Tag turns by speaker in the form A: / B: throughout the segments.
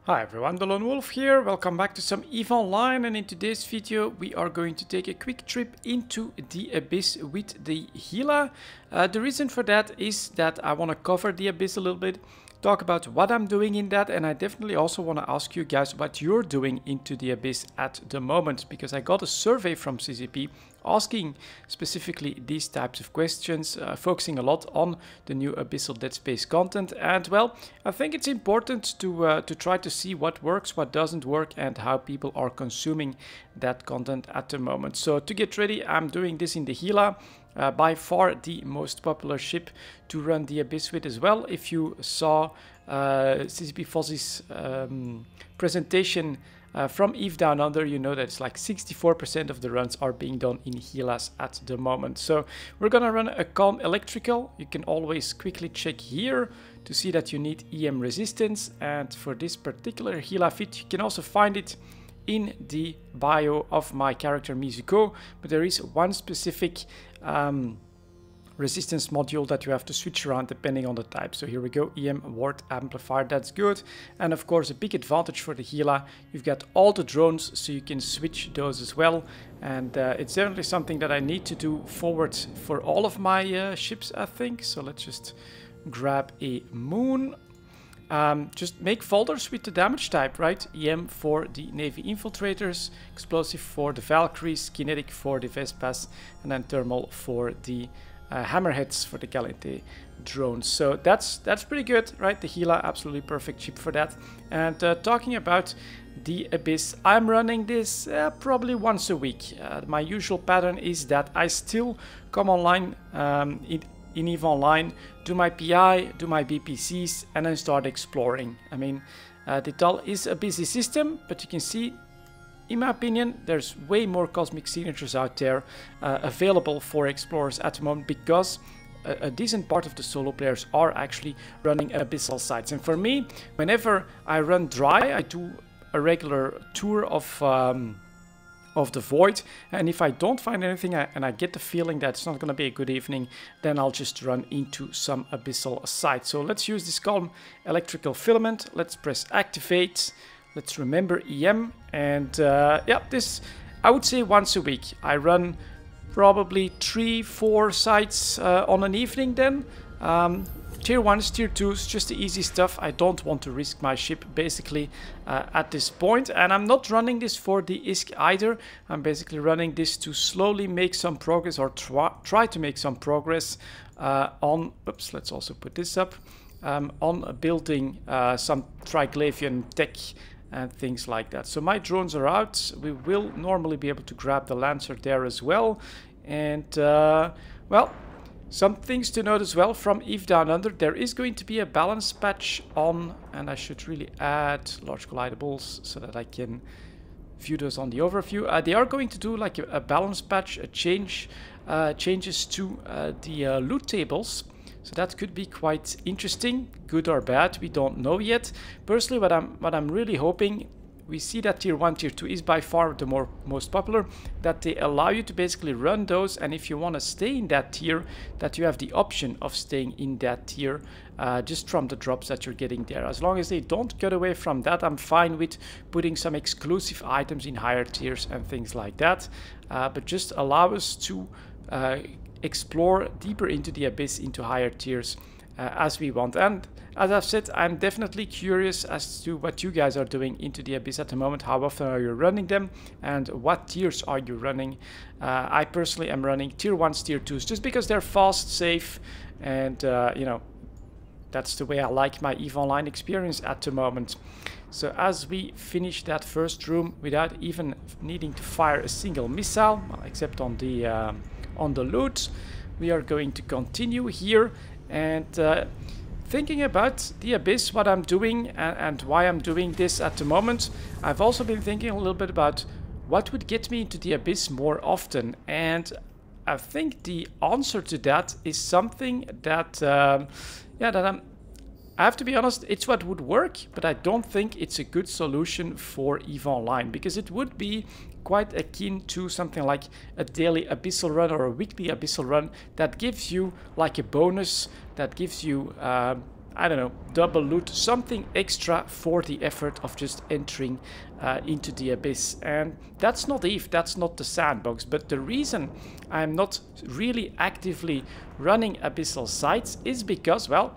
A: Hi everyone, delonewolf here. Welcome back to some EVE Online, and in today's video we are going to take a quick trip into the Abyss with the Gila. The reason for that is that I want to cover the Abyss a little bit, talk about what I'm doing in that, and I definitely also want to ask you guys what you're doing into the Abyss at the moment, because I got a survey from CCP asking specifically these types of questions, focusing a lot on the new Abyssal Dead Space content. And well, I think it's important to try to see what works, what doesn't work, and how people are consuming that content at the moment. So to get ready, I'm doing this in the Gila. By far the most popular ship to run the Abyss with as well. If you saw CCP Fozzie's presentation from EVE Down Under, you know that it's like 64% of the runs are being done in Gilas at the moment. So we're gonna run a Calm Electrical. You can always quickly check here to see that you need EM resistance, and for this particular Gila fit you can also find it in the bio of my character Mizuko, but there is one specific resistance module that you have to switch around depending on the type. So here we go, EM ward amplifier, that's good. And of course a big advantage for the Gila, you've got all the drones, so you can switch those as well. And it's certainly something that I need to do forward for all of my ships, I think. So let's just grab a moon. Just make folders with the damage type, right? EM for the Navy Infiltrators, Explosive for the Valkyries, Kinetic for the Vespas, and then Thermal for the Hammerheads for the Gallente drones. So that's pretty good, right? The Gila, absolutely perfect ship for that. And talking about the Abyss, I'm running this probably once a week. My usual pattern is that I still come online in EVE Online, do my PI, do my BPCs, and then start exploring. I mean, Detal is a busy system, but you can see, in my opinion, there's way more cosmic signatures out there available for explorers at the moment, because a decent part of the solo players are actually running abyssal sites. And for me, whenever I run dry, I do a regular tour of the void, and if I don't find anything and I get the feeling that it's not going to be a good evening, then I'll just run into some abyssal site. So let's use this Calm Electrical Filament. Let's press activate. Let's remember EM, and yeah, this I would say once a week. I run probably 3-4 sites on an evening then. Tier 1s, Tier 2s, just the easy stuff. I don't want to risk my ship basically at this point. And I'm not running this for the ISK either. I'm basically running this to slowly make some progress, or try to make some progress on, oops, let's also put this up, on building some Triglavian tech and things like that. So my drones are out. We will normally be able to grab the Lancer there as well. And well, some things to note as well from EVE Down Under. There is going to be a balance patch on, and I should really add large collidables so that I can view those on the overview. They are going to do like a balance patch, a changes to the loot tables. So that could be quite interesting, good or bad, we don't know yet. Personally, what I'm really hoping, we see that Tier 1, Tier 2 is by far the most popular, that they allow you to basically run those, and if you want to stay in that tier, that you have the option of staying in that tier just from the drops that you're getting there. As long as they don't get away from that, I'm fine with putting some exclusive items in higher tiers and things like that. But just allow us to explore deeper into the Abyss, into higher tiers as we want. And as I've said, I'm definitely curious as to what you guys are doing into the Abyss at the moment. How often are you running them, and what tiers are you running? I personally am running Tier 1s, Tier 2s, just because they're fast, safe, and you know, that's the way I like my EVE Online experience at the moment. So as we finish that first room without even needing to fire a single missile, well, except on the loot, we are going to continue here. And thinking about the Abyss, what I'm doing and why I'm doing this at the moment, I've also been thinking a little bit about what would get me into the Abyss more often. And I think the answer to that is something that, yeah, I have to be honest, it's what would work, but I don't think it's a good solution for EVE Online, because it would be quite akin to something like a daily Abyssal run or a weekly Abyssal run that gives you like a bonus, that gives you, I I don't know, double loot, something extra for the effort of just entering into the Abyss. And that's not Eve, that's not the sandbox, but the reason I'm not really actively running Abyssal sites is because, well,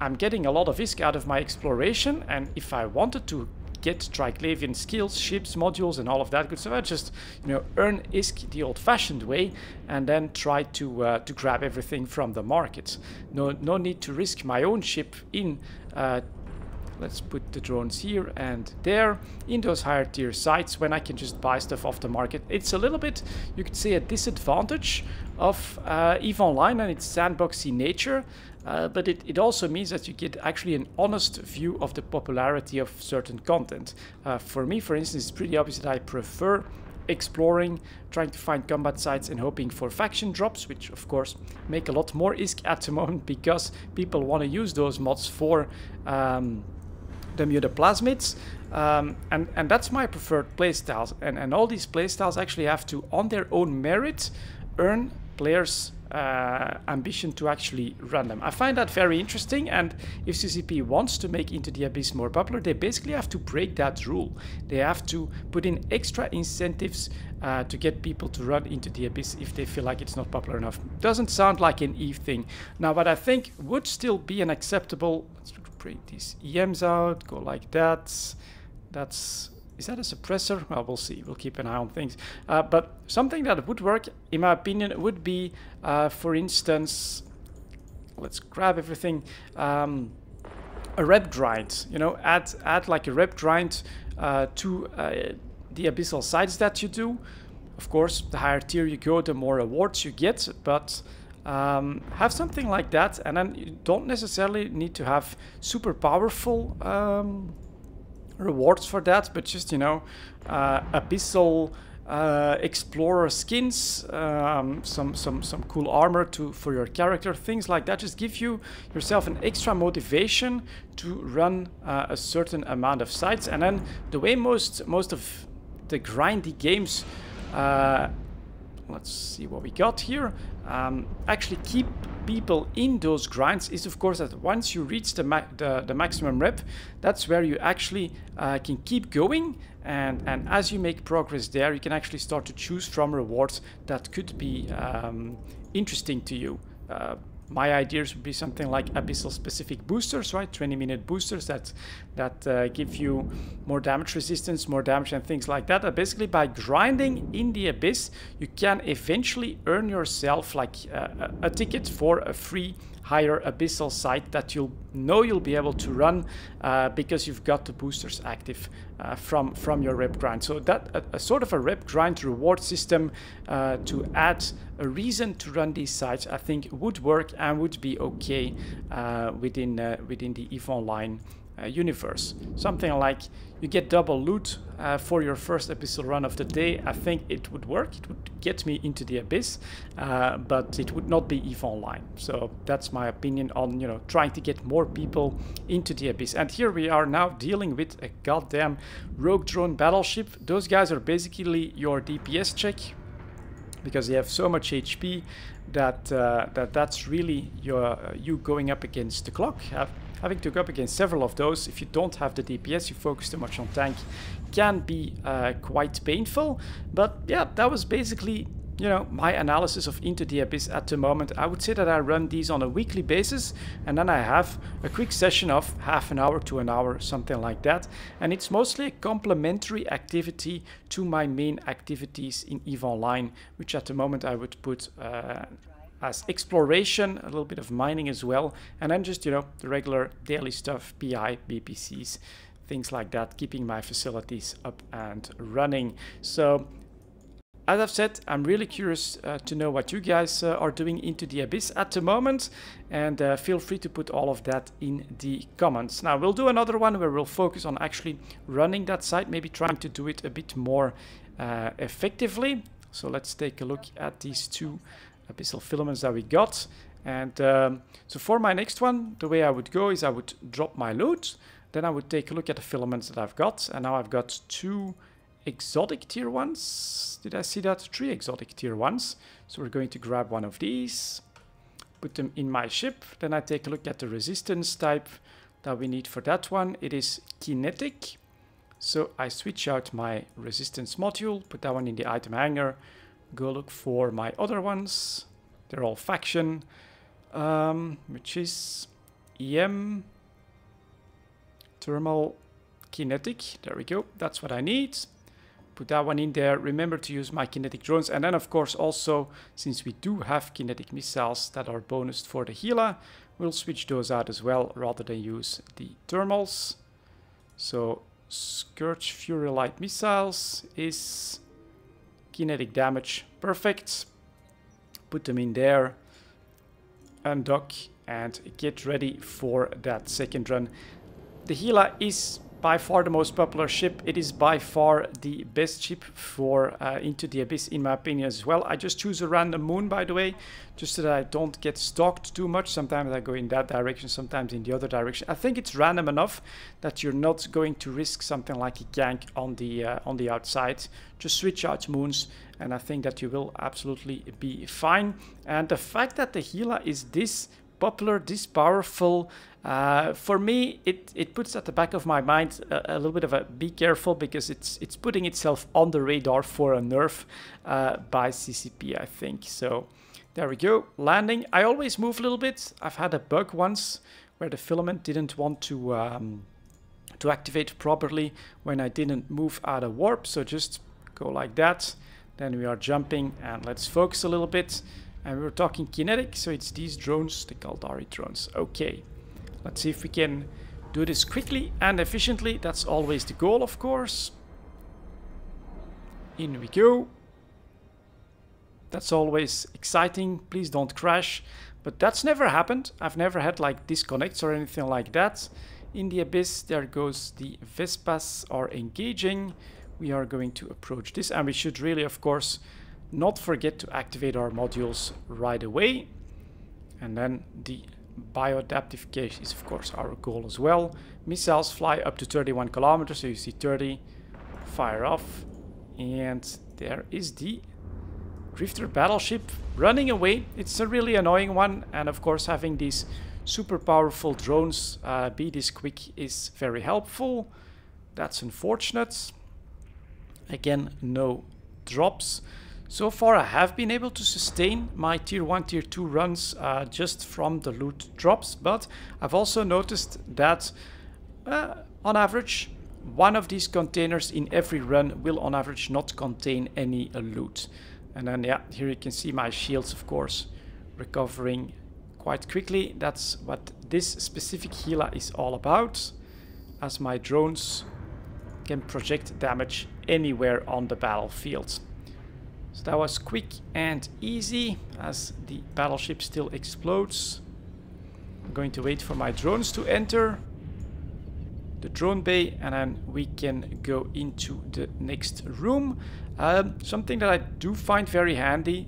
A: I'm getting a lot of ISK out of my exploration, and if I wanted to get Triglavian skills, ships, modules, and all of that good stuff, I just, you know, earn ISK the old-fashioned way, and then try to grab everything from the market. No need to risk my own ship in. Let's put the drones here and there in those higher tier sites when I can just buy stuff off the market. It's a little bit, you could say, a disadvantage of EVE Online and its sandboxy nature. But it also means that you get actually an honest view of the popularity of certain content. For me, for instance, it's pretty obvious that I prefer exploring, trying to find combat sites and hoping for faction drops, which of course make a lot more ISK at the moment because people want to use those mods for the mutaplasmids. And that's my preferred playstyles. And all these playstyles actually have to, on their own merit, earn players' ambition to actually run them. I find that very interesting, and if CCP wants to make Into the Abyss more popular, they basically have to break that rule. They have to put in extra incentives to get people to run Into the Abyss if they feel like it's not popular enough. Doesn't sound like an EVE thing. Now, what I think would still be an acceptable... Let's break these EMs out, go like that. Is that a suppressor? Well, we'll see. We'll keep an eye on things. But something that would work, in my opinion, would be, for instance, let's grab everything, a rep grind. You know, add like a rep grind to the Abyssal sites that you do. Of course, the higher tier you go, the more rewards you get, but have something like that, and then you don't necessarily need to have super powerful rewards for that, but just, you know, Abyssal explorer skins, some cool armor for your character, things like that. Just give yourself an extra motivation to run a certain amount of sites. And then the way most of the grindy games, let's see what we got here, actually keep people in those grinds is, of course, that once you reach the maximum rep, that's where you actually can keep going, and as you make progress there, you can actually start to choose from rewards that could be interesting to you. My ideas would be something like Abyssal specific boosters, right? 20-minute boosters that give you more damage resistance, more damage and things like that. Basically, by grinding in the Abyss, you can eventually earn yourself like a ticket for a free higher Abyssal site that you'll be able to run because you've got the boosters active from your rep grind. So that a sort of a rep grind reward system to add a reason to run these sites, I think would work and would be okay within the EVE Online universe. Something like you get double loot for your first Abyssal run of the day. I think it would work. It would get me into the Abyss, but it would not be EVE Online. So that's my opinion on, you know, trying to get more people into the Abyss. And here we are now dealing with a goddamn rogue drone battleship. Those guys are basically your DPS check, because they have so much HP that that's really you going up against the clock. Having to go up against several of those, if you don't have the DPS, you focus too much on tank, can be quite painful. But yeah, that was basically, you know, my analysis of Into the Abyss at the moment. I would say that I run these on a weekly basis, and then I have a quick session of half an hour to an hour, something like that. And it's mostly a complementary activity to my main activities in EVE Online, which at the moment I would put as exploration, a little bit of mining as well, and then just, you know, the regular daily stuff, PI, BPCs, things like that, keeping my facilities up and running. So as I've said, I'm really curious to know what you guys are doing Into the Abyss at the moment, and feel free to put all of that in the comments. Now, we'll do another one where we'll focus on actually running that site, maybe trying to do it a bit more effectively. So let's take a look at these two Abyssal filaments that we got. And so for my next one, the way I would go is I would drop my loot, then I would take a look at the filaments that I've got, and now I've got 2 exotic tier 1s. Did I see that? 3 exotic tier 1s. So we're going to grab one of these, put them in my ship. Then I take a look at the resistance type that we need for that one. It is kinetic. So I switch out my resistance module, put that one in the item hanger, go look for my other ones. They're all faction, which is EM, thermal, kinetic. There we go. That's what I need. Put that one in there. Remember to use my kinetic drones. And then, of course, also, since we do have kinetic missiles that are bonused for the Gila, we'll switch those out as well, rather than use the thermals. So, Scourge Fury Light missiles is kinetic damage. Perfect. Put them in there. Undock and get ready for that second run. The Gila is by far the most popular ship. It is by far the best ship for Into the Abyss, in my opinion, as well. I just choose a random moon, by the way, just so that I don't get stalked too much. Sometimes I go in that direction, sometimes in the other direction. I think it's random enough that you're not going to risk something like a gank on the outside. Just switch out moons, and I think that you will absolutely be fine. And the fact that the Gila is this popular, this powerful, for me, it puts at the back of my mind a little bit of a be careful, because it's putting itself on the radar for a nerf by CCP, I think. So there we go, landing. I always move a little bit. I've had a bug once where the filament didn't want to activate properly when I didn't move out of warp. So just go like that. Then we are jumping, and let's focus a little bit. And we're talking kinetic, so it's these drones, the Kaldari drones. Okay, let's see if we can do this quickly and efficiently. That's always the goal, of course. In we go. That's always exciting. Please don't crash. But that's never happened. I've never had like disconnects or anything like that. In the Abyss, there goes the Vespas are engaging. We are going to approach this, and we should really, of course, not forget to activate our modules right away. And then the bioadaptification is, of course, our goal as well. Missiles fly up to 31 kilometers, so you see 30. Fire off. And there is the Drifter battleship running away. It's a really annoying one. And, of course, having these super powerful drones be this quick is very helpful. That's unfortunate. Again, no drops. So far, I have been able to sustain my tier 1, tier 2 runs just from the loot drops, but I've also noticed that on average, one of these containers in every run will on average not contain any loot. And then, yeah, here you can see my shields, of course, recovering quite quickly. That's what this specific Gila is all about, as my drones can project damage anywhere on the battlefield. So that was quick and easy, as the battleship still explodes. I'm going to wait for my drones to enter the drone bay, and then we can go into the next room. Something that I do find very handy: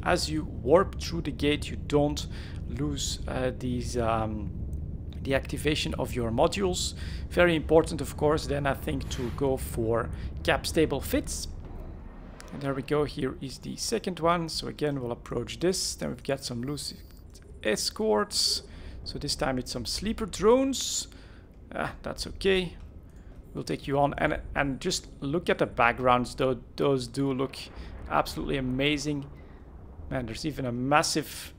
A: as you warp through the gate, you don't lose the activation of your modules. Very important, of course, then I think to go for cap stable fits. And there we go, here is the second one. So again, we'll approach this. Then we've got some loose escorts. So this time it's some sleeper drones. That's okay. We'll take you on. And just look at the backgrounds, though. Those do look absolutely amazing. Man, there's even a massive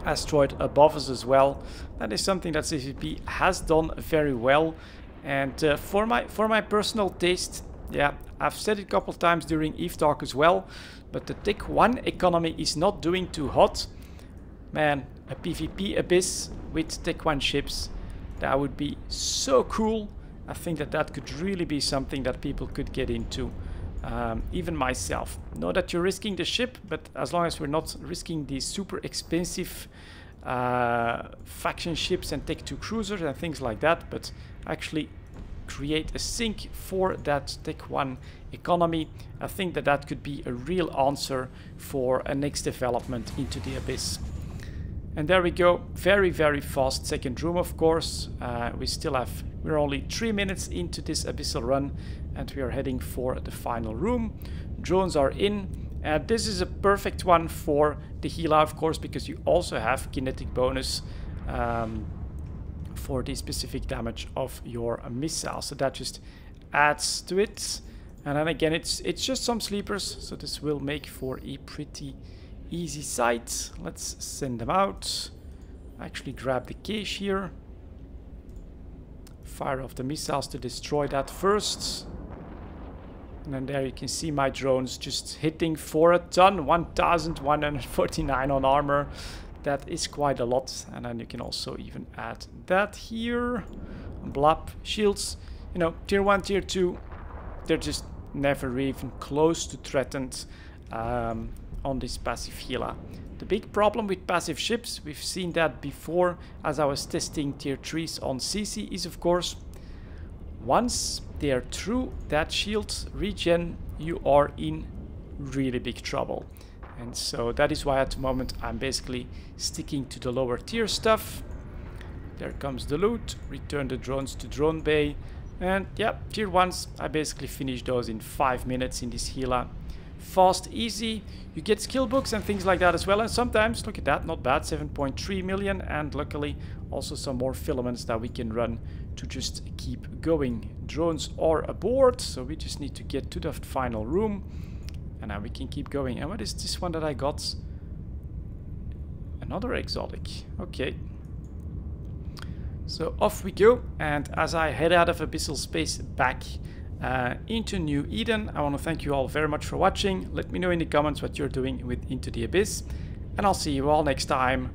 A: asteroid above us as well. That is something that CCP has done very well. And for my personal taste, yeah, I've said it a couple of times during EVE Talk as well, but the Tech 1 economy is not doing too hot. Man, a PvP Abyss with Tech 1 ships, that would be so cool. I think that could really be something that people could get into. Even myself. Know that you're risking the ship, but as long as we're not risking these super expensive faction ships and Tech 2 cruisers and things like that, but actually create a sink for that Tech 1 economy, I think that could be a real answer for a next development into the Abyss. And there we go, very fast second room, of course. We're only 3 minutes into this Abyssal run, and we are heading for the final room. Drones are in, This is a perfect one for the Gila, of course, because you also have kinetic bonus for the specific damage of your missile. So that just adds to it. And then again, it's just some sleepers, so this will make for a pretty easy sight. Let's send them out. Actually grab the cache here. Fire off the missiles to destroy that first. And then there you can see my drones just hitting for a ton. 1149 on armor. That is quite a lot. And then you can also even add that here. Blap shields. You know, tier 1, tier 2, they're just never even close to threatened on this passive Gila. The big problem with passive ships, we've seen that before as I was testing tier 3s on CC, is of course once they are through that shield regen, you are in really big trouble. And so that is why at the moment I'm basically sticking to the lower tier stuff. There comes the loot, return the drones to drone bay. And yeah, tier 1s, I basically finished those in 5 minutes in this Gila. Fast, easy, you get skill books and things like that as well. And sometimes, look at that, not bad, 7.3 million. And luckily also some more filaments that we can run to just keep going. Drones are aboard, so we just need to get to the final room. And now we can keep going. And what is this one that I got? Another exotic, okay. So off we go, and as I head out of Abyssal Space back into New Eden, I want to thank you all very much for watching. Let me know in the comments what you're doing with Into the Abyss, and I'll see you all next time.